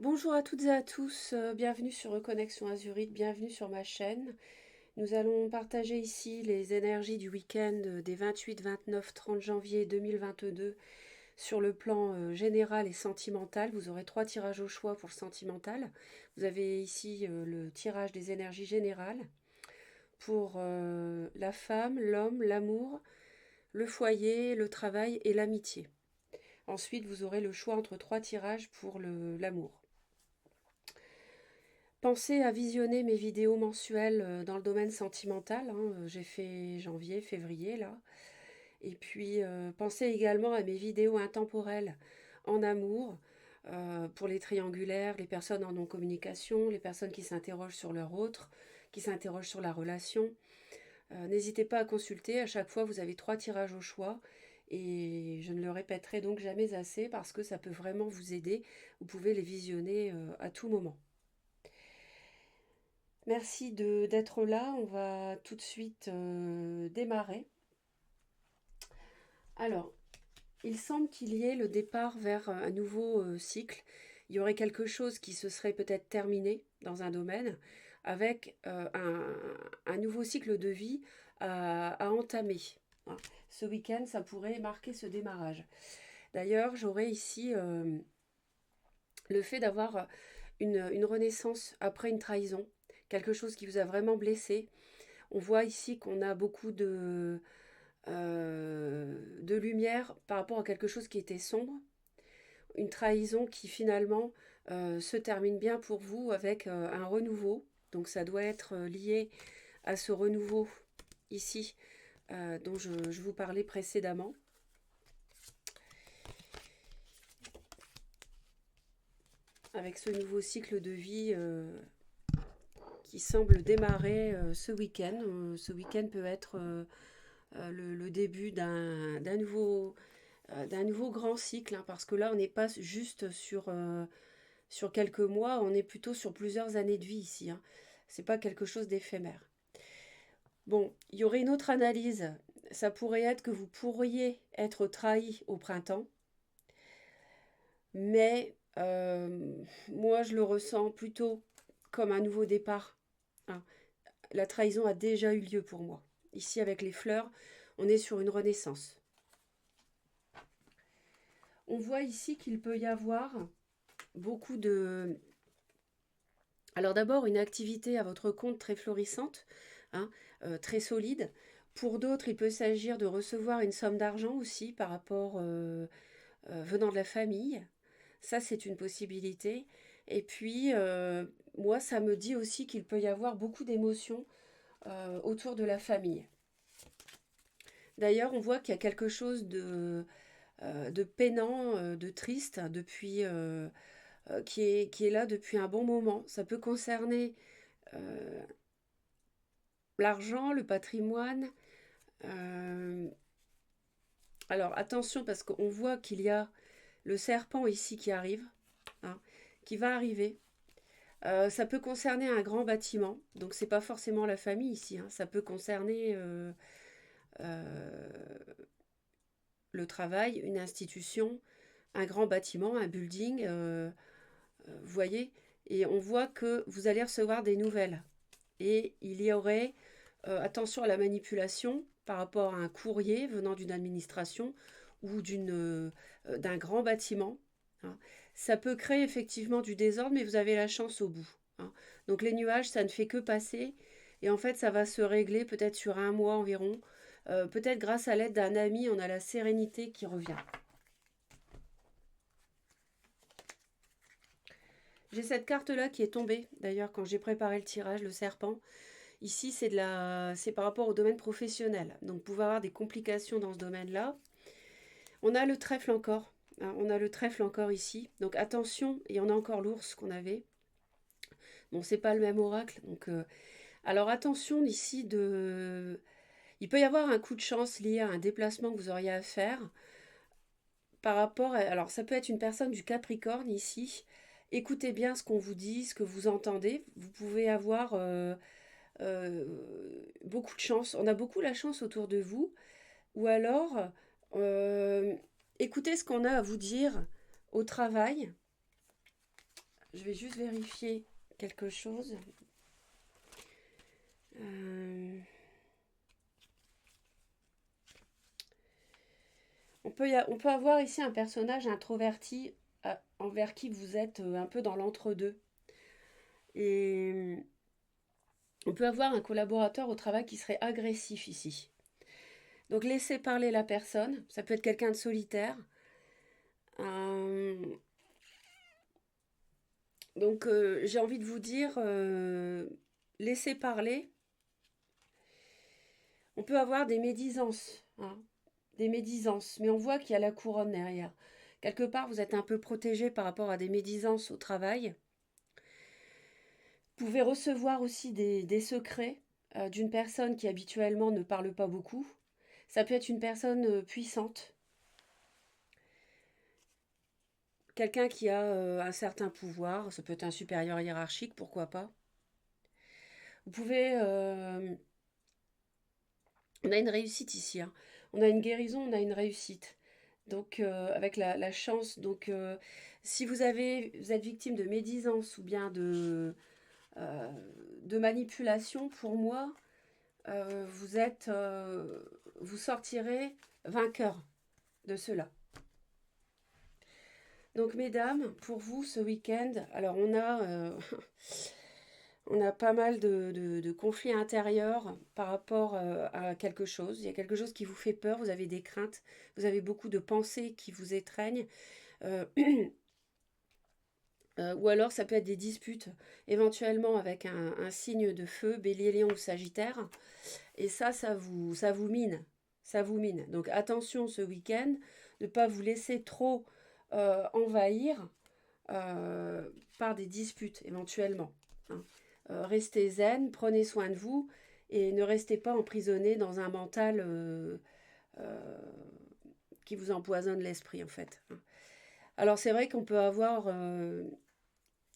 Bonjour à toutes et à tous, bienvenue sur Reconnexion Azurite, bienvenue sur ma chaîne. Nous allons partager ici les énergies du week-end des 28, 29, 30 janvier 2022 sur le plan général et sentimental. Vous aurez 3 tirages au choix pour le sentimental. Vous avez ici le tirage des énergies générales pour la femme, l'homme, l'amour, le foyer, le travail et l'amitié. Ensuite, vous aurez le choix entre 3 tirages pour l'amour. Pensez à visionner mes vidéos mensuelles dans le domaine sentimental, hein. J'ai fait janvier, février là. Et puis pensez également à mes vidéos intemporelles en amour, pour les triangulaires, les personnes en non-communication, les personnes qui s'interrogent sur leur autre, qui s'interrogent sur la relation. N'hésitez pas à consulter, à chaque fois vous avez 3 tirages au choix. Et je ne le répéterai donc jamais assez parce que ça peut vraiment vous aider. Vous pouvez les visionner à tout moment. Merci d'être là. On va tout de suite démarrer. Alors, il semble qu'il y ait le départ vers un nouveau cycle. Il y aurait quelque chose qui se serait peut-être terminé dans un domaine avec un nouveau cycle de vie à entamer, hein. Ce week-end, ça pourrait marquer ce démarrage. D'ailleurs, j'aurais ici le fait d'avoir une renaissance après une trahison, quelque chose qui vous a vraiment blessé. On voit ici qu'on a beaucoup de lumière par rapport à quelque chose qui était sombre. Une trahison qui finalement se termine bien pour vous avec un renouveau. Donc ça doit être lié à ce renouveau ici dont je vous parlais précédemment. Avec ce nouveau cycle de vie qui semble démarrer ce week-end. Ce week-end peut être le début d'un nouveau grand cycle, hein, parce que là, on n'est pas juste sur quelques mois, on est plutôt sur plusieurs années de vie ici, hein. C'est pas quelque chose d'éphémère. Bon, il y aurait une autre analyse. Ça pourrait être que vous pourriez être trahi au printemps, mais moi, je le ressens plutôt comme un nouveau départ, hein. La trahison a déjà eu lieu pour moi. Ici, avec les fleurs, on est sur une renaissance. On voit ici qu'il peut y avoir beaucoup de... Alors d'abord, une activité à votre compte très florissante, hein, très solide. Pour d'autres, il peut s'agir de recevoir une somme d'argent aussi par rapport venant de la famille. Ça, c'est une possibilité. Et puis, moi, ça me dit aussi qu'il peut y avoir beaucoup d'émotions autour de la famille. D'ailleurs, on voit qu'il y a quelque chose de peinant, de triste depuis, qui est là depuis un bon moment. Ça peut concerner euh, l'argent, le patrimoine. euh, alors attention parce qu'on voit qu'il y a le serpent ici qui arrive, hein, qui va arriver. Ça peut concerner un grand bâtiment, donc c'est pas forcément la famille ici, hein. Ça peut concerner euh, le travail, une institution, un grand bâtiment, un building, vous voyez, et on voit que vous allez recevoir des nouvelles. Et il y aurait attention à la manipulation par rapport à un courrier venant d'une administration ou d'un grand bâtiment, hein. Ça peut créer effectivement du désordre, mais vous avez la chance au bout, hein. Donc les nuages, ça ne fait que passer. Et en fait, ça va se régler peut-être sur un mois environ. Peut-être grâce à l'aide d'un ami, on a la sérénité qui revient. J'ai cette carte-là qui est tombée, d'ailleurs, quand j'ai préparé le tirage, le serpent. Ici, c'est par rapport au domaine professionnel. Donc, vous pouvez avoir des complications dans ce domaine-là. On a le trèfle encore, hein. On a le trèfle encore ici. Donc, attention, et on a encore l'ours qu'on avait. Bon, c'est pas le même oracle. Donc, alors, attention ici il peut y avoir un coup de chance lié à un déplacement que vous auriez à faire par rapport à... Alors, ça peut être une personne du Capricorne ici. Écoutez bien ce qu'on vous dit, ce que vous entendez. Vous pouvez avoir euh, beaucoup de chance. On a beaucoup la chance autour de vous. Ou alors, euh, écoutez ce qu'on a à vous dire au travail. je vais juste vérifier quelque chose. On peut avoir ici un personnage introverti envers qui vous êtes un peu dans l'entre-deux. Et on peut avoir un collaborateur au travail qui serait agressif ici. Donc laissez parler la personne. Ça peut être quelqu'un de solitaire. Donc j'ai envie de vous dire, laissez parler. On peut avoir des médisances, hein, des médisances, mais on voit qu'il y a la couronne derrière. Quelque part, vous êtes un peu protégé par rapport à des médisances au travail. Vous pouvez recevoir aussi des secrets d'une personne qui habituellement ne parle pas beaucoup. Ça peut être une personne puissante, quelqu'un qui a un certain pouvoir, ça peut être un supérieur hiérarchique, pourquoi pas. Vous pouvez... on a une réussite ici, hein. On a une guérison, on a une réussite. Donc avec la chance, donc si vous êtes victime de médisance ou bien de manipulation, pour moi, vous sortirez vainqueur de cela. Donc mesdames, pour vous ce week-end, alors on a pas mal de conflits intérieurs par rapport à quelque chose. Il y a quelque chose qui vous fait peur, vous avez des craintes, vous avez beaucoup de pensées qui vous étreignent. Euh, ou alors ça peut être des disputes, éventuellement avec un signe de feu, bélier, lion ou sagittaire. Et ça vous mine. Ça vous mine. Donc attention ce week-end, de ne pas vous laisser trop envahir par des disputes éventuellement, hein. Restez zen, prenez soin de vous et ne restez pas emprisonné dans un mental euh, qui vous empoisonne l'esprit en fait, hein. Alors c'est vrai qu'on peut avoir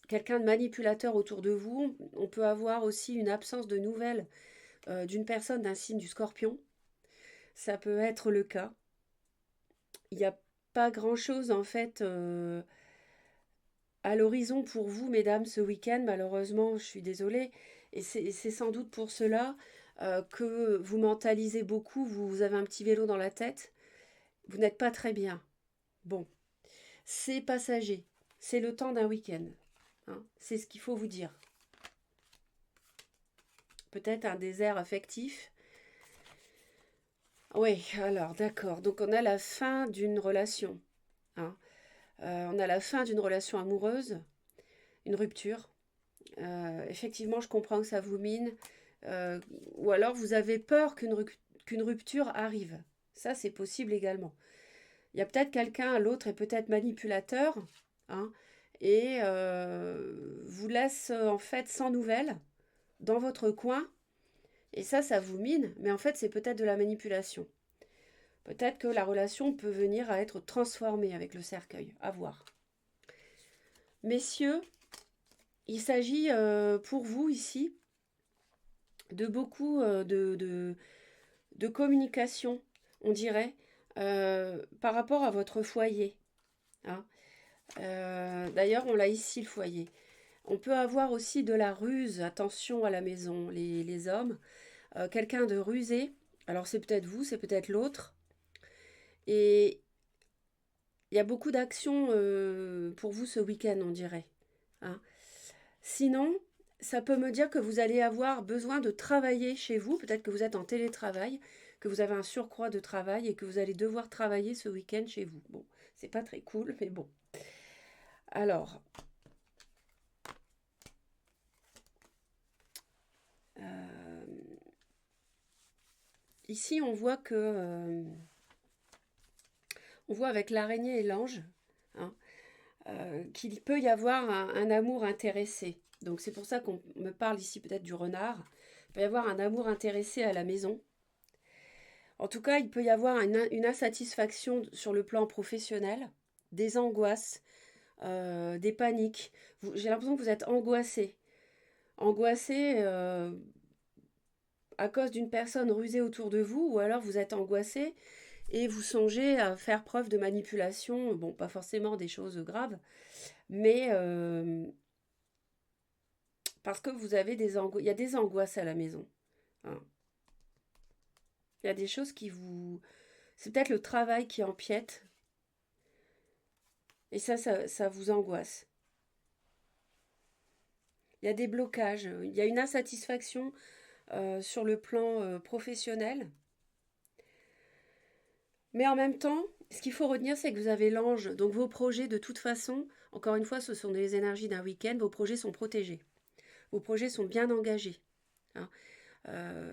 quelqu'un de manipulateur autour de vous, on peut avoir aussi une absence de nouvelles d'une personne d'un signe du Scorpion, ça peut être le cas. Il n'y a pas grand-chose en fait à l'horizon pour vous, mesdames, ce week-end, malheureusement, je suis désolée. Et c'est sans doute pour cela que vous mentalisez beaucoup, vous avez un petit vélo dans la tête, vous n'êtes pas très bien. Bon, c'est passager, c'est le temps d'un week-end, hein, c'est ce qu'il faut vous dire. Peut-être un désert affectif. Oui, alors d'accord, donc on a la fin d'une relation, hein. On a la fin d'une relation amoureuse, une rupture. Effectivement, je comprends que ça vous mine. Ou alors vous avez peur qu'une rupture arrive. Ça, c'est possible également. Il y a peut-être quelqu'un, l'autre est peut-être manipulateur, hein, et vous laisse en fait sans nouvelles dans votre coin. Et ça vous mine, mais en fait, c'est peut-être de la manipulation. Peut-être que la relation peut venir à être transformée avec le cercueil. À voir. Messieurs, il s'agit pour vous ici de beaucoup de communication, on dirait, par rapport à votre foyer, hein. D'ailleurs, on l'a ici, le foyer. On peut avoir aussi de la ruse, attention à la maison, les hommes. Quelqu'un de rusé, alors c'est peut-être vous, c'est peut-être l'autre. Et il y a beaucoup d'actions pour vous ce week-end, on dirait, hein. Sinon, ça peut me dire que vous allez avoir besoin de travailler chez vous. Peut-être que vous êtes en télétravail, que vous avez un surcroît de travail et que vous allez devoir travailler ce week-end chez vous. Bon, c'est pas très cool, mais bon. Alors, ici, on voit que... on voit avec l'araignée et l'ange, hein, qu'il peut y avoir un amour intéressé. Donc c'est pour ça qu'on me parle ici peut-être du renard. Il peut y avoir un amour intéressé à la maison. En tout cas, il peut y avoir une insatisfaction sur le plan professionnel, des angoisses, des paniques. J'ai l'impression que vous êtes angoissé. Angoissé à cause d'une personne rusée autour de vous, ou alors vous êtes angoissé et vous songez à faire preuve de manipulation. Bon, pas forcément des choses graves, mais Parce que vous avez il y a des angoisses à la maison. Hein. Il y a des choses qui vous... C'est peut-être le travail qui empiète. Et ça vous angoisse. Il y a des blocages. Il y a une insatisfaction sur le plan professionnel. Mais en même temps, ce qu'il faut retenir, c'est que vous avez l'ange. Donc vos projets, de toute façon, encore une fois, ce sont des énergies d'un week-end. Vos projets sont protégés. Vos projets sont bien engagés. Hein.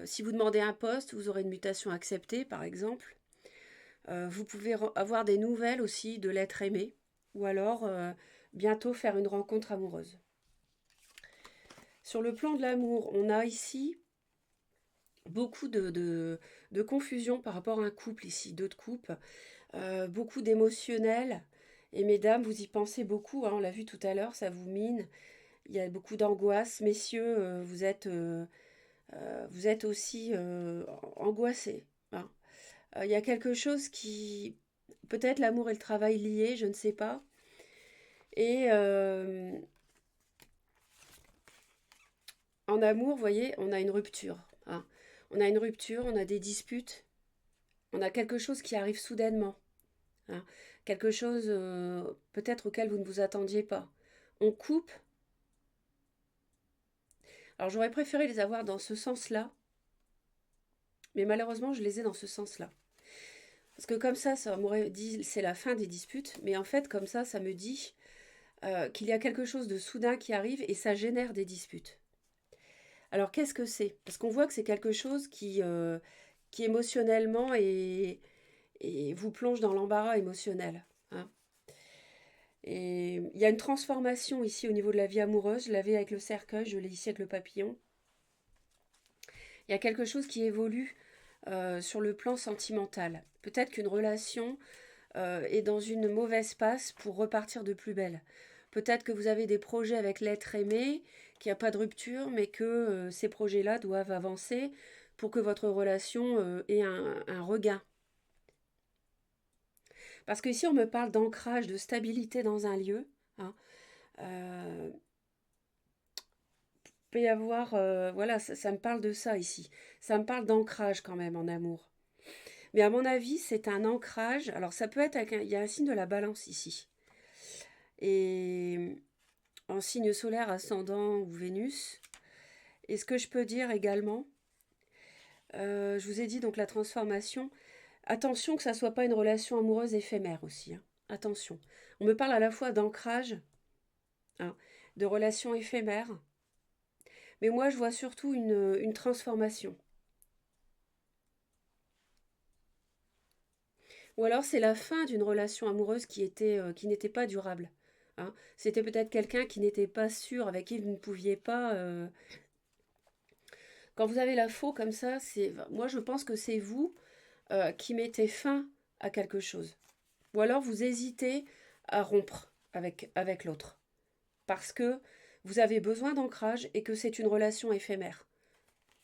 Si vous demandez un poste, vous aurez une mutation acceptée, par exemple. Vous pouvez avoir des nouvelles aussi de l'être aimé. Ou alors, bientôt faire une rencontre amoureuse. Sur le plan de l'amour, on a ici beaucoup de confusion par rapport à un couple ici, deux de couple, beaucoup d'émotionnel. Et mesdames, vous y pensez beaucoup, hein, on l'a vu tout à l'heure, ça vous mine. Il y a beaucoup d'angoisse. Messieurs, vous êtes aussi angoissés. Hein. Il y a quelque chose qui... Peut-être l'amour et le travail liés, je ne sais pas. Et en amour, vous voyez, on a une rupture. Hein. On a une rupture, on a des disputes. On a quelque chose qui arrive soudainement. Hein. Quelque chose peut-être auquel vous ne vous attendiez pas. On coupe. Alors j'aurais préféré les avoir dans ce sens-là, mais malheureusement je les ai dans ce sens-là. Parce que comme ça m'aurait dit c'est la fin des disputes, mais en fait comme ça me dit qu'il y a quelque chose de soudain qui arrive et ça génère des disputes. Alors qu'est-ce que c'est? Parce qu'on voit que c'est quelque chose qui émotionnellement et vous plonge dans l'embarras émotionnel. Hein. Et il y a une transformation ici au niveau de la vie amoureuse. Je l'avais avec le cercueil, je l'ai ici avec le papillon. Il y a quelque chose qui évolue sur le plan sentimental. Peut-être qu'une relation est dans une mauvaise passe pour repartir de plus belle. Peut-être que vous avez des projets avec l'être aimé, qu'il n'y a pas de rupture, mais que ces projets-là doivent avancer pour que votre relation ait un regain. Parce que ici, on me parle d'ancrage, de stabilité dans un lieu. Hein. Peut y avoir, voilà, ça me parle de ça ici. Ça me parle d'ancrage quand même en amour. Mais à mon avis, c'est un ancrage. Alors ça peut être, il y a un signe de la balance ici. Et en signe solaire, ascendant ou Vénus. Et ce que je peux dire également, je vous ai dit donc la transformation. Attention que ça ne soit pas une relation amoureuse éphémère aussi. Hein. Attention. On me parle à la fois d'ancrage, hein, de relation éphémère. Mais moi, je vois surtout une transformation. Ou alors c'est la fin d'une relation amoureuse qui n'était pas durable. Hein. C'était peut-être quelqu'un qui n'était pas sûr, avec qui vous ne pouviez pas... Quand vous avez la faux comme ça, moi je pense que c'est vous qui mettez fin à quelque chose. Ou alors vous hésitez à rompre avec l'autre. Parce que vous avez besoin d'ancrage et que c'est une relation éphémère.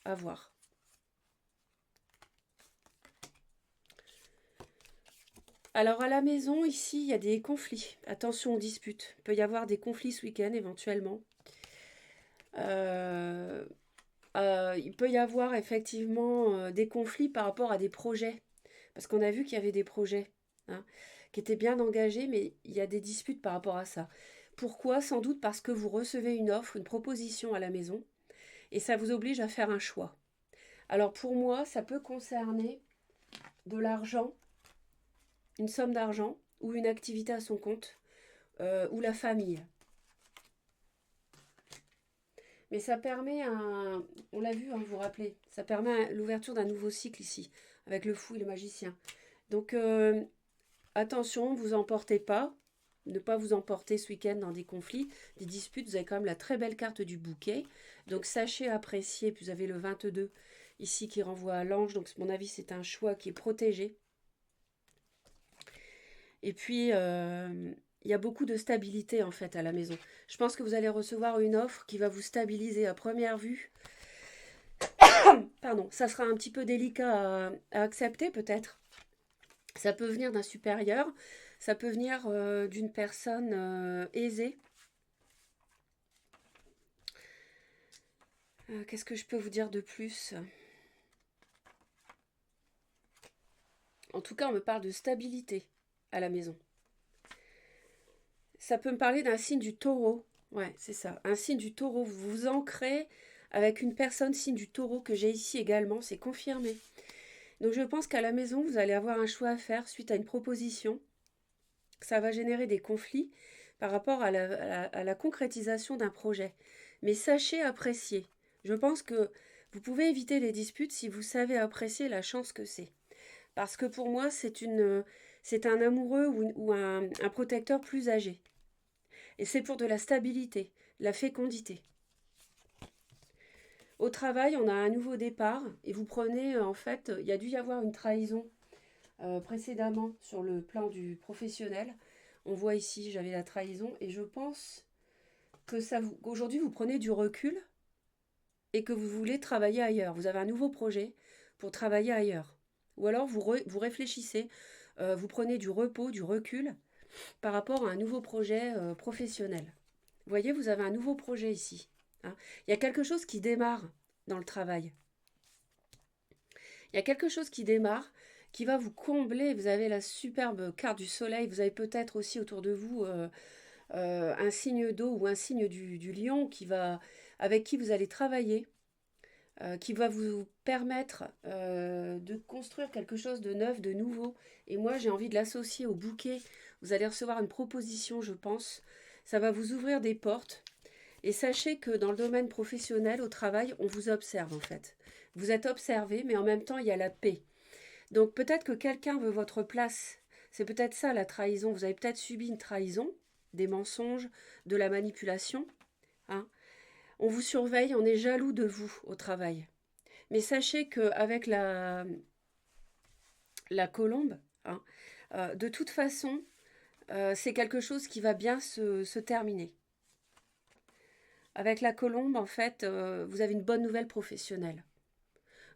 À voir. Alors à la maison, ici, il y a des conflits. Attention aux disputes. Il peut y avoir des conflits ce week-end éventuellement. Euh, il peut y avoir effectivement des conflits par rapport à des projets. Parce qu'on a vu qu'il y avait des projets hein, qui étaient bien engagés, mais il y a des disputes par rapport à ça. Pourquoi? Sans doute parce que vous recevez une offre, une proposition à la maison, et ça vous oblige à faire un choix. Alors pour moi, ça peut concerner de l'argent, une somme d'argent, ou une activité à son compte, ou la famille. Mais ça permet on l'a vu, hein, vous vous rappelez, ça permet l'ouverture d'un nouveau cycle ici, avec le fou et le magicien. Donc attention, ne vous emportez pas, ne pas vous emporter ce week-end dans des conflits, des disputes. Vous avez quand même la très belle carte du bouquet. Donc sachez apprécier, puis vous avez le 22 ici qui renvoie à l'ange. Donc à mon avis, c'est un choix qui est protégé. Et puis, il y a beaucoup de stabilité en fait à la maison. Je pense que vous allez recevoir une offre qui va vous stabiliser à première vue. Pardon, ça sera un petit peu délicat à accepter peut-être. Ça peut venir d'un supérieur, ça peut venir d'une personne aisée. Qu'est-ce que je peux vous dire de plus? En tout cas, on me parle de stabilité à la maison. Ça peut me parler d'un signe du taureau. Ouais, c'est ça. Un signe du taureau. Vous vous ancrez avec une personne signe du taureau que j'ai ici également. C'est confirmé. Donc je pense qu'à la maison, vous allez avoir un choix à faire suite à une proposition. Ça va générer des conflits par rapport à la concrétisation d'un projet. Mais sachez apprécier. Je pense que vous pouvez éviter les disputes si vous savez apprécier la chance que c'est. Parce que pour moi, c'est un amoureux ou un protecteur plus âgé. Et c'est pour de la stabilité, de la fécondité. Au travail, on a un nouveau départ et vous prenez, en fait, il y a dû y avoir une trahison précédemment sur le plan du professionnel. On voit ici, j'avais la trahison et je pense que aujourd'hui, vous prenez du recul et que vous voulez travailler ailleurs. Vous avez un nouveau projet pour travailler ailleurs. Ou alors vous réfléchissez, vous prenez du repos, du recul par rapport à un nouveau projet professionnel. Vous voyez, vous avez un nouveau projet ici. Hein. Il y a quelque chose qui démarre dans le travail. Il y a quelque chose qui démarre, qui va vous combler. Vous avez la superbe carte du soleil. Vous avez peut-être aussi autour de vous un signe d'eau ou un signe du lion avec qui vous allez travailler, qui va vous permettre de construire quelque chose de neuf, de nouveau. Et moi, j'ai envie de l'associer au bouquet. Vous allez recevoir une proposition, je pense. Ça va vous ouvrir des portes. Et sachez que dans le domaine professionnel, au travail, on vous observe en fait. Vous êtes observé, mais en même temps, il y a la paix. Donc peut-être que quelqu'un veut votre place. C'est peut-être ça la trahison. Vous avez peut-être subi une trahison, des mensonges, de la manipulation. Hein. On vous surveille, on est jaloux de vous au travail. Mais sachez qu'avec la colombe, hein, de toute façon, c'est quelque chose qui va bien se terminer. Avec la colombe, en fait, vous avez une bonne nouvelle professionnelle.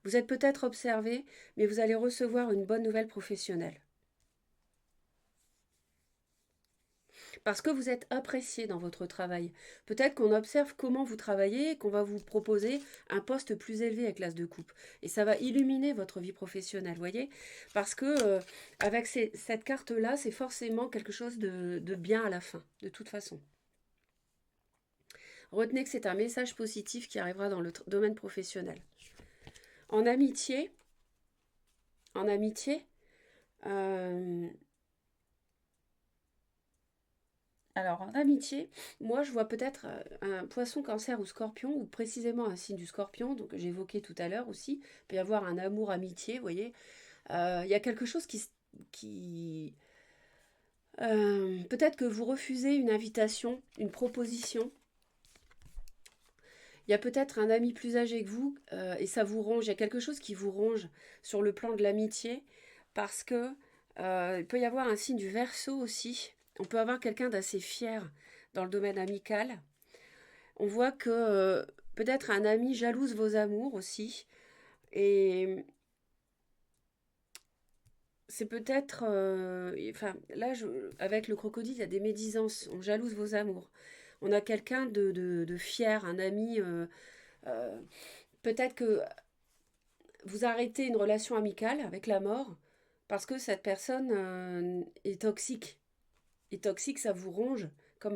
Vous êtes peut-être observé, mais vous allez recevoir une bonne nouvelle professionnelle. Parce que vous êtes apprécié dans votre travail. Peut-être qu'on observe comment vous travaillez et qu'on va vous proposer un poste plus élevé avec l'as de coupe. Et ça va illuminer votre vie professionnelle, voyez. Parce que avec cette carte-là, c'est forcément quelque chose de bien à la fin, de toute façon. Retenez que c'est un message positif qui arrivera dans le domaine professionnel. En amitié, alors en amitié, moi je vois peut-être un poisson, cancer ou scorpion, ou précisément un signe du scorpion, donc j'évoquais tout à l'heure aussi, il peut y avoir un amour, amitié, vous voyez. Il y a quelque chose qui peut-être que vous refusez une invitation, une proposition. Il y a peut-être un ami plus âgé que vous et ça vous ronge. Il y a quelque chose qui vous ronge sur le plan de l'amitié parce que il peut y avoir un signe du Verseau aussi. On peut avoir quelqu'un d'assez fier dans le domaine amical. On voit que peut-être un ami jalouse vos amours aussi. Et c'est peut-être... enfin, là, avec le crocodile, il y a des médisances. On jalouse vos amours. On a quelqu'un de fier, un ami... euh, peut-être que vous arrêtez une relation amicale avec la mort parce que cette personne est toxique. Et toxique, ça vous ronge. Comme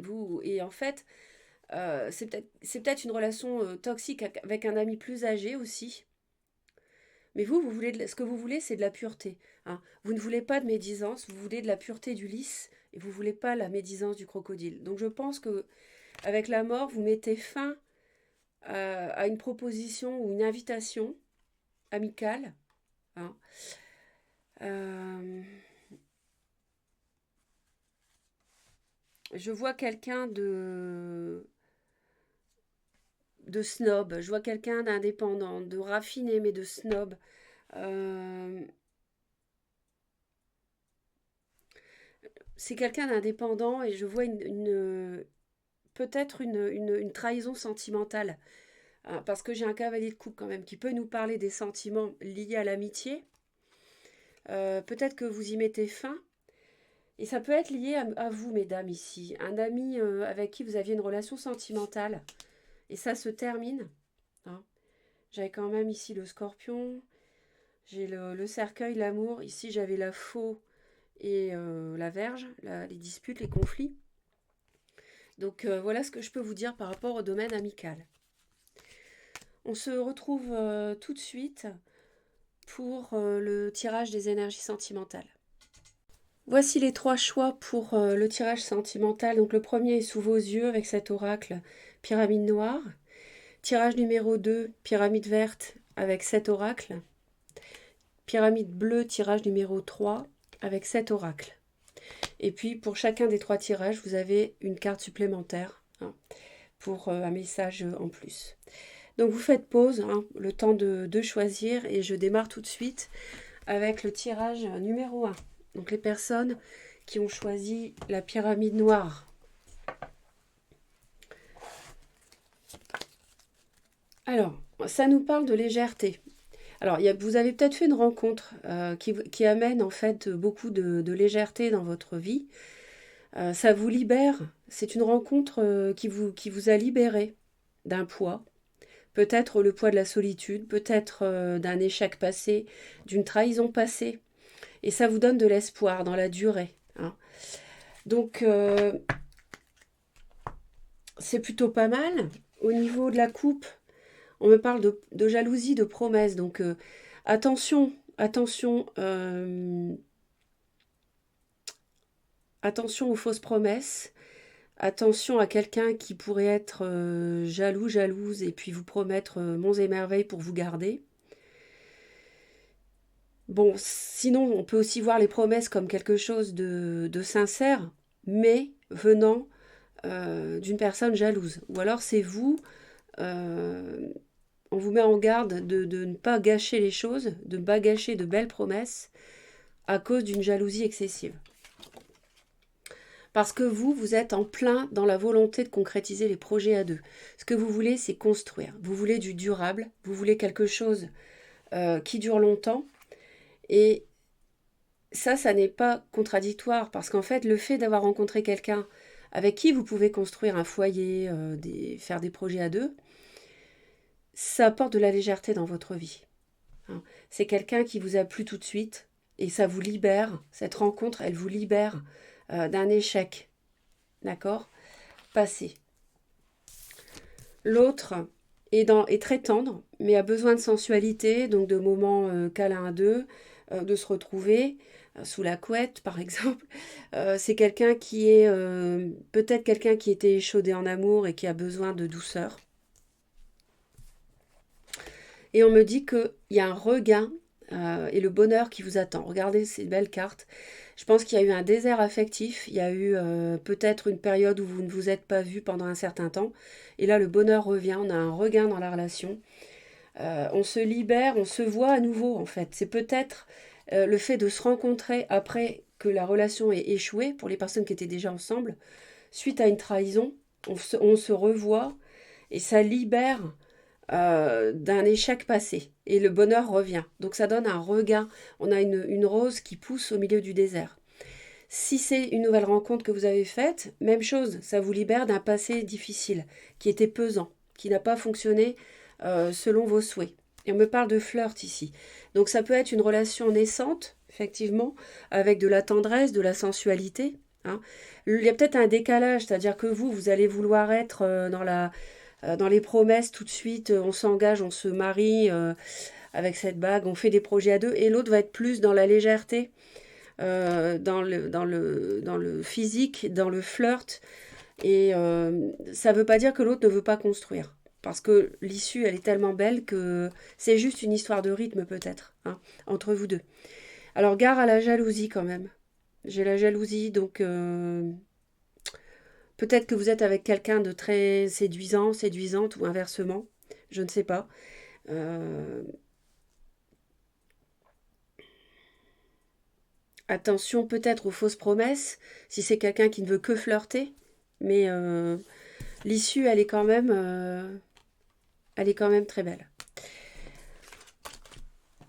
vous, et en fait, c'est peut-être une relation toxique avec un ami plus âgé aussi. Mais ce que vous voulez, c'est de la pureté. Hein. Vous ne voulez pas de médisance, vous voulez de la pureté du lys et vous ne voulez pas la médisance du crocodile. Donc je pense que avec la mort, vous mettez fin à une proposition ou une invitation amicale. Hein. Euh, je vois quelqu'un de snob, je vois quelqu'un d'indépendant, de raffiné mais de snob. Euh, c'est quelqu'un d'indépendant et je vois peut-être une trahison sentimentale. Hein, parce que j'ai un cavalier de coupe quand même qui peut nous parler des sentiments liés à l'amitié. Peut-être que vous y mettez fin. Et ça peut être lié à vous, mesdames, ici. Un ami avec qui vous aviez une relation sentimentale. Et ça se termine. hein. J'avais quand même ici le scorpion, j'ai le cercueil, l'amour. Ici, j'avais la faux et la verge, les disputes, les conflits. Donc, voilà ce que je peux vous dire par rapport au domaine amical. On se retrouve tout de suite pour le tirage des énergies sentimentales. Voici les 3 choix pour le tirage sentimental. Donc, le premier est sous vos yeux avec cet oracle pyramide noire. Tirage numéro 2, pyramide verte avec 7 oracles. Pyramide bleue, tirage numéro 3 avec 7 oracles. Et puis pour chacun des 3 tirages, vous avez une carte supplémentaire pour un message en plus. Donc vous faites pause, le temps de choisir, et je démarre tout de suite avec le tirage numéro 1. Donc les personnes qui ont choisi la pyramide noire. Alors, ça nous parle de légèreté. Alors, vous avez peut-être fait une rencontre qui amène en fait beaucoup de légèreté dans votre vie. Ça vous libère. C'est une rencontre qui vous a libéré d'un poids. Peut-être le poids de la solitude, peut-être d'un échec passé, d'une trahison passée. Et ça vous donne de l'espoir dans la durée. Donc, c'est plutôt pas mal. Au niveau de la coupe, on me parle de jalousie, de promesse. Donc, attention, attention aux fausses promesses. Attention à quelqu'un qui pourrait être jaloux, jalouse, et puis vous promettre monts et merveilles pour vous garder. Bon, sinon, on peut aussi voir les promesses comme quelque chose de sincère, mais venant d'une personne jalouse. Ou alors c'est vous, on vous met en garde de ne pas gâcher les choses, de ne pas gâcher de belles promesses à cause d'une jalousie excessive. Parce que vous êtes en plein dans la volonté de concrétiser les projets à deux. Ce que vous voulez, c'est construire. Vous voulez du durable, vous voulez quelque chose qui dure longtemps. Et ça n'est pas contradictoire, parce qu'en fait, le fait d'avoir rencontré quelqu'un avec qui vous pouvez construire un foyer, faire des projets à deux, ça apporte de la légèreté dans votre vie. C'est quelqu'un qui vous a plu tout de suite, et ça vous libère, cette rencontre, elle vous libère d'un échec, d'accord, passé. L'autre est très tendre, mais a besoin de sensualité, donc de moments câlins à deux, de se retrouver sous la couette, par exemple. C'est quelqu'un qui est peut-être quelqu'un qui était échaudé en amour et qui a besoin de douceur. Et on me dit qu'il y a un regain et le bonheur qui vous attend. Regardez ces belles cartes. Je pense qu'il y a eu un désert affectif. Il y a eu peut-être une période où vous ne vous êtes pas vu pendant un certain temps. Et là, le bonheur revient. On a un regain dans la relation. On se libère, on se voit à nouveau, en fait. C'est peut-être le fait de se rencontrer après que la relation ait échoué, pour les personnes qui étaient déjà ensemble, suite à une trahison. On se revoit et ça libère d'un échec passé. Et le bonheur revient. Donc ça donne un regain. On a une rose qui pousse au milieu du désert. Si c'est une nouvelle rencontre que vous avez faite, même chose, ça vous libère d'un passé difficile, qui était pesant, qui n'a pas fonctionné selon vos souhaits. Et on me parle de flirt ici. Donc ça peut être une relation naissante, effectivement, avec de la tendresse, de la sensualité. Il y a peut-être un décalage, c'est-à-dire que vous allez vouloir être dans les promesses tout de suite, on s'engage, on se marie avec cette bague, on fait des projets à deux, et l'autre va être plus dans la légèreté, dans le physique, dans le flirt, et ça ne veut pas dire que l'autre ne veut pas construire, parce que l'issue, elle est tellement belle que c'est juste une histoire de rythme peut-être, entre vous deux. Alors gare à la jalousie quand même. J'ai la jalousie, donc peut-être que vous êtes avec quelqu'un de très séduisant, séduisante, ou inversement, je ne sais pas. Attention peut-être aux fausses promesses, si c'est quelqu'un qui ne veut que flirter, mais l'issue, elle est quand même très belle.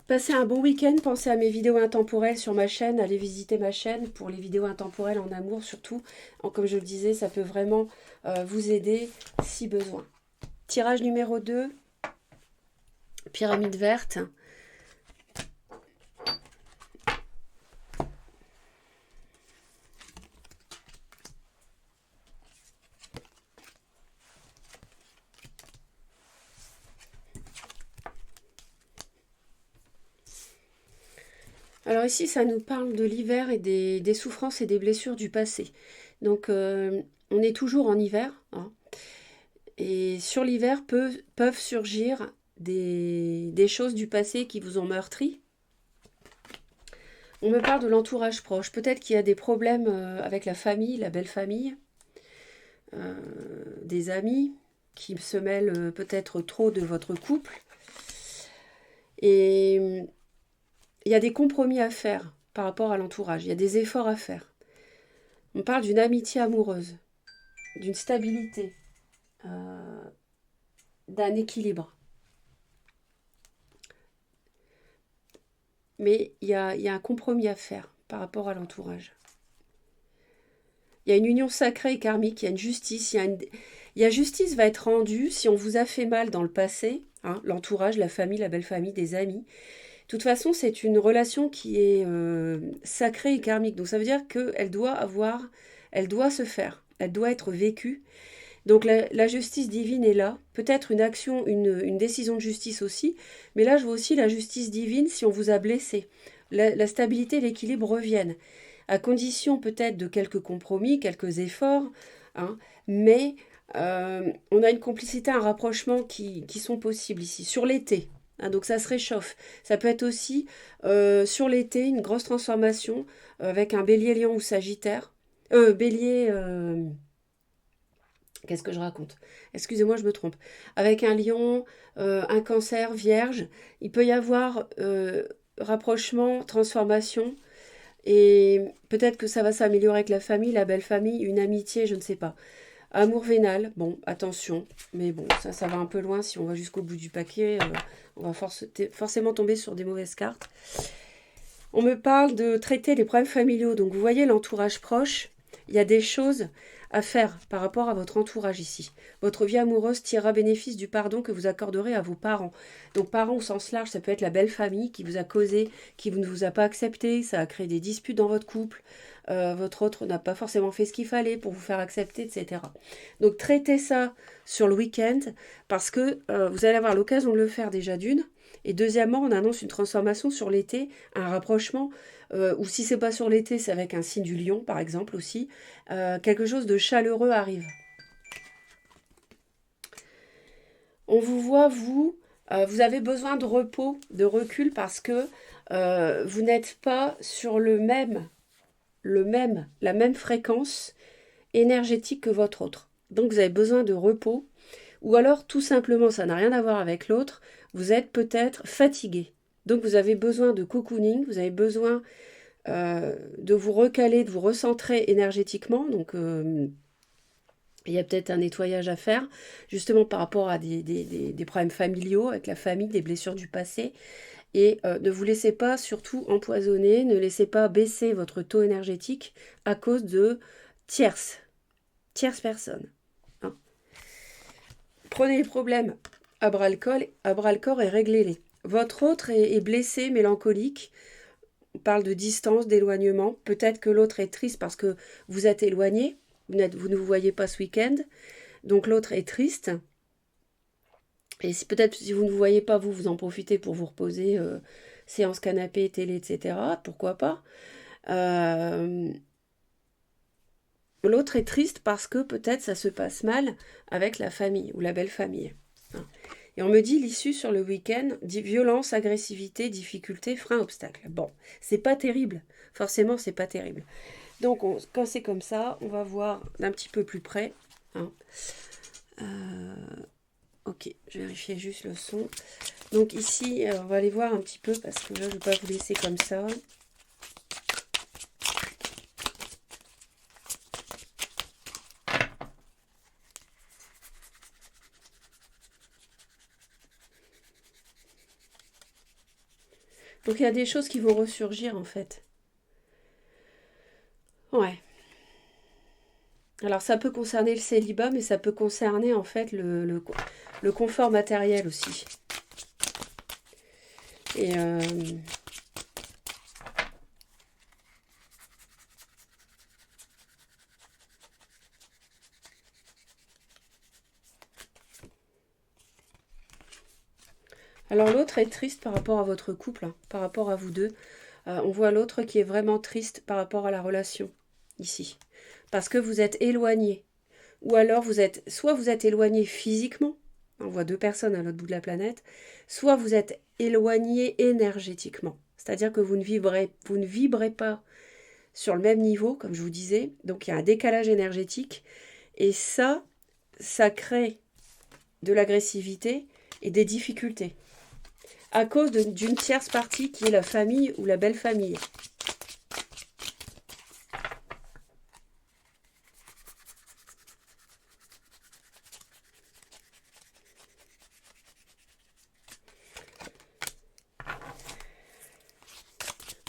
Passez un bon week-end, pensez à mes vidéos intemporelles sur ma chaîne, allez visiter ma chaîne pour les vidéos intemporelles en amour surtout. Comme je le disais, ça peut vraiment vous aider si besoin. Tirage numéro 2, pyramide verte. Alors ici, ça nous parle de l'hiver et des souffrances et des blessures du passé. Donc, on est toujours en hiver, hein, et sur l'hiver peuvent surgir des choses du passé qui vous ont meurtri. On me parle de l'entourage proche. Peut-être qu'il y a des problèmes avec la famille, la belle famille, des amis qui se mêlent peut-être trop de votre couple. Et il y a des compromis à faire par rapport à l'entourage. Il y a des efforts à faire. On parle d'une amitié amoureuse, d'une stabilité, d'un équilibre. Mais il y a un compromis à faire par rapport à l'entourage. Il y a une union sacrée et karmique, il y a une justice, justice va être rendue si on vous a fait mal dans le passé, hein, l'entourage, la famille, la belle famille, des amis. De toute façon, c'est une relation qui est sacrée et karmique. Donc ça veut dire qu'elle elle doit se faire, elle doit être vécue. Donc la justice divine est là, peut-être une action, une décision de justice aussi, mais là je vois aussi la justice divine si on vous a blessé. La stabilité et l'équilibre reviennent, à condition peut-être de quelques compromis, quelques efforts, hein, mais on a une complicité, un rapprochement qui sont possibles ici, sur l'été. Hein, donc ça se réchauffe. Ça peut être aussi sur l'été une grosse transformation avec un bélier, lion ou sagittaire. Bélier... Qu'est-ce que je raconte? Excusez-moi, je me trompe. Avec un lion, un cancer, vierge, il peut y avoir rapprochement, transformation, et peut-être que ça va s'améliorer avec la famille, la belle famille, une amitié, je ne sais pas. Amour vénal, bon, attention, mais bon, ça va un peu loin. Si on va jusqu'au bout du paquet, on va forcément tomber sur des mauvaises cartes. On me parle de traiter les problèmes familiaux, donc vous voyez l'entourage proche, il y a des choses à faire par rapport à votre entourage ici. Votre vie amoureuse tirera bénéfice du pardon que vous accorderez à vos parents. Donc parents au sens large, ça peut être la belle famille qui vous a causé, qui ne vous a pas accepté, ça a créé des disputes dans votre couple, votre autre n'a pas forcément fait ce qu'il fallait pour vous faire accepter, etc. Donc traitez ça sur le week-end parce que vous allez avoir l'occasion de le faire déjà d'une. Et deuxièmement, on annonce une transformation sur l'été, un rapprochement, ou si c'est pas sur l'été, c'est avec un signe du lion, par exemple, aussi. Quelque chose de chaleureux arrive. On vous voit, vous avez besoin de repos, de recul, parce que vous n'êtes pas sur la même fréquence énergétique que votre autre. Donc vous avez besoin de repos, ou alors tout simplement, ça n'a rien à voir avec l'autre, vous êtes peut-être fatigué. Donc vous avez besoin de cocooning, vous avez besoin de vous recaler, de vous recentrer énergétiquement. Donc il y a peut-être un nettoyage à faire, justement par rapport à des problèmes familiaux avec la famille, des blessures du passé. Et ne vous laissez pas surtout empoisonner, ne laissez pas baisser votre taux énergétique à cause de tierces personnes. Hein. Prenez les problèmes à bras le corps et réglez-les. Votre autre est blessé, mélancolique. On parle de distance, d'éloignement. Peut-être que l'autre est triste parce que vous êtes éloigné. Vous ne vous voyez pas ce week-end. Donc l'autre est triste. Et peut-être si vous ne vous voyez pas, vous en profitez pour vous reposer, séance canapé, télé, etc. Pourquoi pas. L'autre est triste parce que peut-être ça se passe mal avec la famille ou la belle famille. Et on me dit l'issue sur le week-end, violence, agressivité, difficulté, frein, obstacle. Bon, c'est pas terrible. Forcément, c'est pas terrible. Donc, quand c'est comme ça, on va voir d'un petit peu plus près. Hein. Ok, je vérifiais juste le son. Donc ici, on va aller voir un petit peu parce que là, je ne vais pas vous laisser comme ça. Donc il y a des choses qui vont ressurgir en fait. Ouais. Alors ça peut concerner le célibat, mais ça peut concerner en fait le confort matériel aussi. Et alors l'autre est triste par rapport à votre couple, hein, par rapport à vous deux. On voit l'autre qui est vraiment triste par rapport à la relation, ici. Parce que vous êtes éloignés. Ou alors soit vous êtes éloignés physiquement, on voit deux personnes à l'autre bout de la planète, soit vous êtes éloignés énergétiquement. C'est-à-dire que vous ne vibrez pas sur le même niveau, comme je vous disais. Donc il y a un décalage énergétique. Et ça crée de l'agressivité et des difficultés. À cause d'une tierce partie qui est la famille ou la belle famille.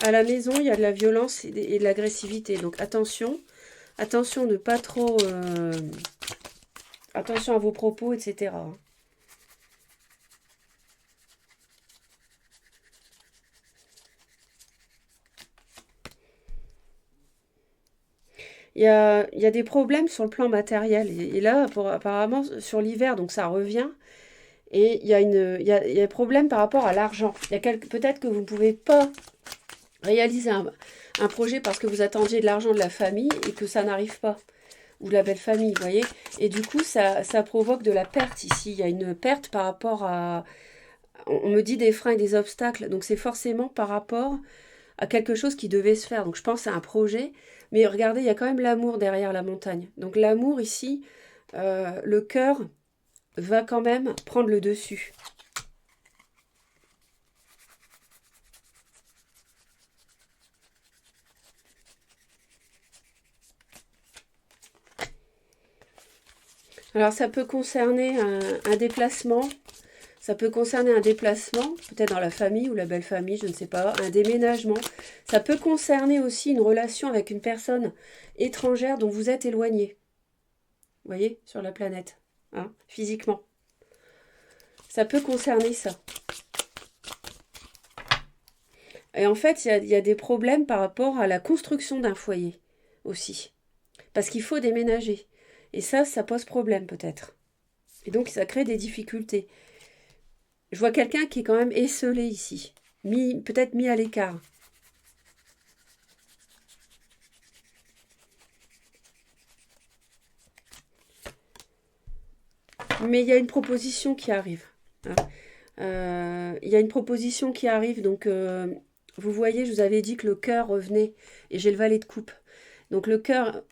À la maison, il y a de la violence et de l'agressivité. Donc attention, attention ne pas trop... attention à vos propos, etc. Il y a des problèmes sur le plan matériel. Et là, apparemment, sur l'hiver, donc ça revient. Et il y a un problème par rapport à l'argent. Peut-être que vous ne pouvez pas réaliser un projet parce que vous attendiez de l'argent de la famille et que ça n'arrive pas. Ou de la belle famille, vous voyez. Et du coup, ça provoque de la perte ici. Il y a une perte par rapport à... On me dit des freins et des obstacles. Donc c'est forcément par rapport à quelque chose qui devait se faire. Donc je pense à un projet. Mais regardez, il y a quand même l'amour derrière la montagne. Donc l'amour ici, le cœur va quand même prendre le dessus. Alors ça peut concerner un déplacement. Ça peut concerner un déplacement, peut-être dans la famille ou la belle famille, je ne sais pas, un déménagement. Ça peut concerner aussi une relation avec une personne étrangère dont vous êtes éloigné. Vous voyez, sur la planète, hein, physiquement. Ça peut concerner ça. Et en fait, il y a des problèmes par rapport à la construction d'un foyer aussi. Parce qu'il faut déménager. Et ça pose problème peut-être. Et donc, ça crée des difficultés. Je vois quelqu'un qui est quand même esseulé ici. Peut-être mis à l'écart. Mais il y a une proposition qui arrive. Hein. Il y a une proposition qui arrive. Donc, vous voyez, je vous avais dit que le cœur revenait. Et j'ai le valet de coupe. Donc, le cœur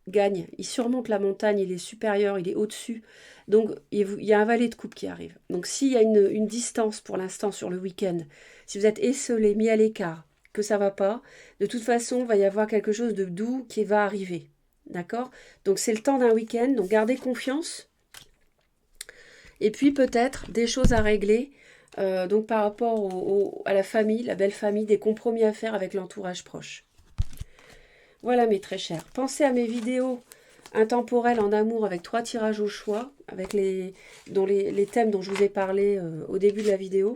gagne. Il surmonte la montagne. Il est supérieur. Il est au-dessus. Donc, il y a un valet de coupe qui arrive. Donc, s'il y a une distance pour l'instant sur le week-end, si vous êtes esselé, mis à l'écart, que ça va pas, de toute façon, il va y avoir quelque chose de doux qui va arriver. D'accord? Donc, c'est le temps d'un week-end. Donc, gardez confiance. Et puis, peut-être des choses à régler. Donc, par rapport à la famille, la belle famille, des compromis à faire avec l'entourage proche. Voilà, mes très chers. Pensez à mes vidéos intemporelles en amour avec 3 tirages au choix, avec les thèmes dont je vous ai parlé au début de la vidéo.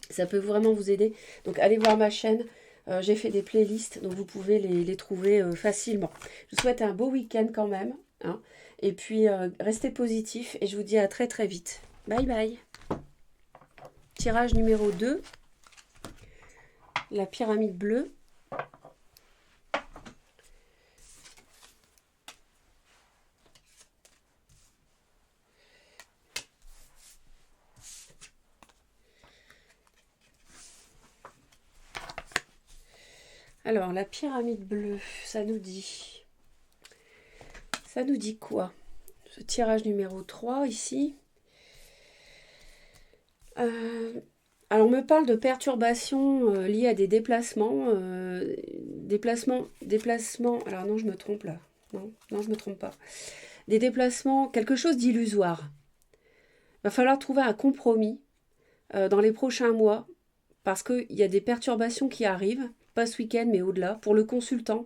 Ça peut vraiment vous aider. Donc, allez voir ma chaîne. J'ai fait des playlists, donc vous pouvez les trouver facilement. Je vous souhaite un beau week-end quand même. Hein. Et puis, restez positifs et je vous dis à très très vite. Bye bye. Tirage numéro 2. La pyramide bleue. Alors, la pyramide bleue, ça nous dit quoi? Ce tirage numéro 3 ici. Alors, on me parle de perturbations liées à des déplacements. Déplacements. Alors, non, je me trompe là. Non, je me trompe pas. Des déplacements, quelque chose d'illusoire. Il va falloir trouver un compromis dans les prochains mois parce qu'il y a des perturbations qui arrivent, pas ce week-end, mais au-delà. Pour le consultant,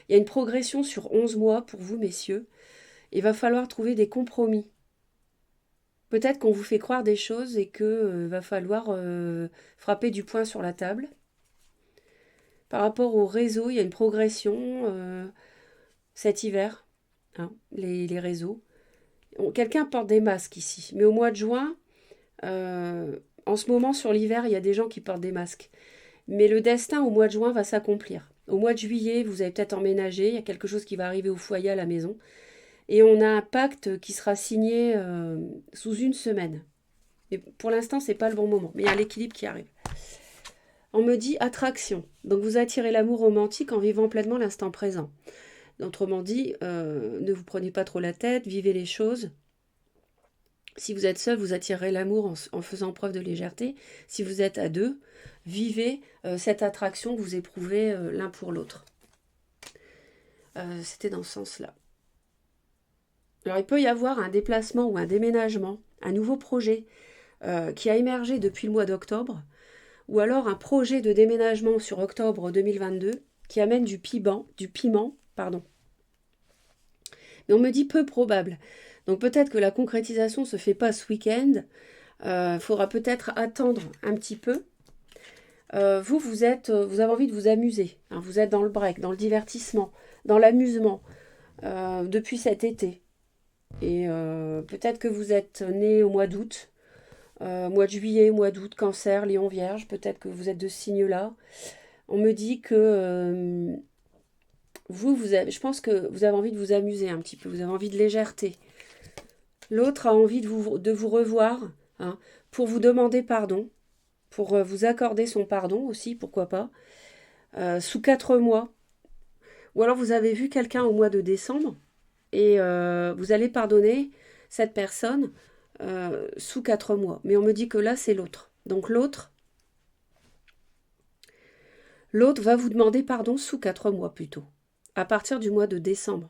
il y a une progression sur 11 mois pour vous, messieurs. Il va falloir trouver des compromis. Peut-être qu'on vous fait croire des choses et que va falloir frapper du poing sur la table. Par rapport au réseau, il y a une progression cet hiver, hein, les réseaux. Quelqu'un porte des masques ici, mais au mois de juin, en ce moment sur l'hiver, il y a des gens qui portent des masques. Mais le destin au mois de juin va s'accomplir. Au mois de juillet, vous avez peut-être emménagé, il y a quelque chose qui va arriver au foyer à la maison. Et on a un pacte qui sera signé sous une semaine. Mais pour l'instant, c'est pas le bon moment. Mais il y a l'équilibre qui arrive. On me dit attraction. Donc vous attirez l'amour romantique en vivant pleinement l'instant présent. Autrement dit, ne vous prenez pas trop la tête, vivez les choses. Si vous êtes seul, vous attirez l'amour en faisant preuve de légèreté. Si vous êtes à deux, vivez cette attraction que vous éprouvez l'un pour l'autre. C'était dans ce sens-là. Alors il peut y avoir un déplacement ou un déménagement, un nouveau projet qui a émergé depuis le mois d'octobre, ou alors un projet de déménagement sur octobre 2022 qui amène du piment, Mais on me dit peu probable. Donc peut-être que la concrétisation ne se fait pas ce week-end. Il faudra peut-être attendre un petit peu. Vous avez envie de vous amuser. Hein, vous êtes dans le break, dans le divertissement, dans l'amusement depuis cet été. Et peut-être que vous êtes né au mois d'août, mois de juillet, mois d'août, Cancer, Lion, Vierge. Peut-être que vous êtes de ce signe-là. On me dit que je pense que vous avez envie de vous amuser un petit peu. Vous avez envie de légèreté. L'autre a envie de vous revoir, hein, pour vous demander pardon, pour vous accorder son pardon aussi, pourquoi pas, sous 4 mois. Ou alors vous avez vu quelqu'un au mois de décembre et vous allez pardonner cette personne sous 4 mois. Mais on me dit que là, c'est l'autre. Donc l'autre va vous demander pardon sous 4 mois plutôt, à partir du mois de décembre.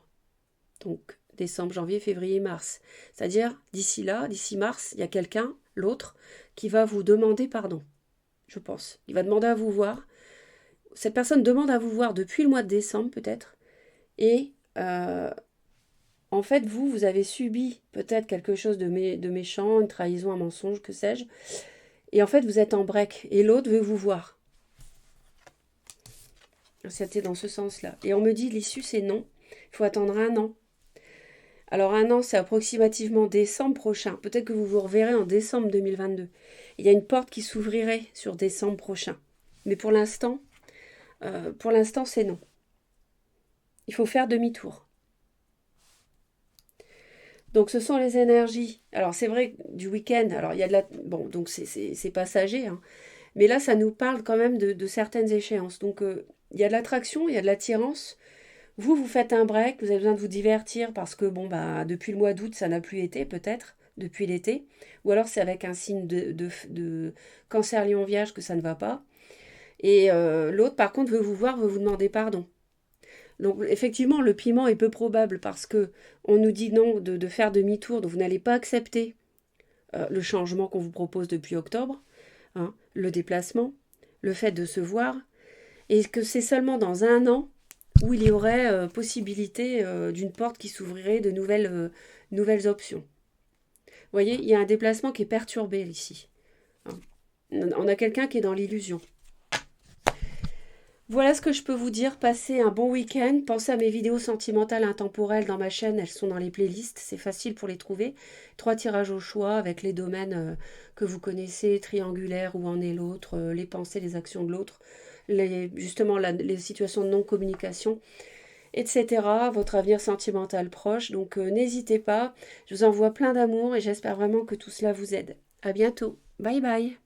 Donc décembre, janvier, février, mars. C'est-à-dire, d'ici là, d'ici mars, il y a quelqu'un, l'autre, qui va vous demander pardon, je pense. Il va demander à vous voir. Cette personne demande à vous voir depuis le mois de décembre, peut-être. Et en fait, vous avez subi peut-être quelque chose de méchant, une trahison, un mensonge, que sais-je. Et en fait, vous êtes en break. Et l'autre veut vous voir. C'était dans ce sens-là. Et on me dit, l'issue, c'est non. Il faut attendre 1 an. Alors 1 an, c'est approximativement décembre prochain. Peut-être que vous vous reverrez en décembre 2022. Il y a une porte qui s'ouvrirait sur décembre prochain. Mais pour l'instant, c'est non. Il faut faire demi-tour. Donc ce sont les énergies. Alors c'est vrai du week-end. Alors il y a de la... Bon, donc c'est passager. Hein. Mais là, ça nous parle quand même de certaines échéances. Donc il y a de l'attraction, il y a de l'attirance. Vous faites un break, vous avez besoin de vous divertir parce que, depuis le mois d'août, ça n'a plus été, peut-être, depuis l'été. Ou alors c'est avec un signe de Cancer, Lion, Vierge que ça ne va pas. Et l'autre, par contre, veut vous voir, veut vous demander pardon. Donc, effectivement, le piment est peu probable parce que on nous dit non de faire demi-tour, donc vous n'allez pas accepter le changement qu'on vous propose depuis octobre, hein, le déplacement, le fait de se voir, et que c'est seulement dans 1 an où il y aurait possibilité d'une porte qui s'ouvrirait, de nouvelles options. Vous voyez, il y a un déplacement qui est perturbé ici. Hein. On a quelqu'un qui est dans l'illusion. Voilà ce que je peux vous dire. Passez un bon week-end. Pensez à mes vidéos sentimentales intemporelles dans ma chaîne. Elles sont dans les playlists. C'est facile pour les trouver. 3 tirages au choix avec les domaines que vous connaissez, triangulaire, où en est l'autre, les pensées, les actions de l'autre. Justement les situations de non-communication, etc. Votre avenir sentimental proche. Donc n'hésitez pas. Je vous envoie plein d'amour et j'espère vraiment que tout cela vous aide. À bientôt. Bye bye.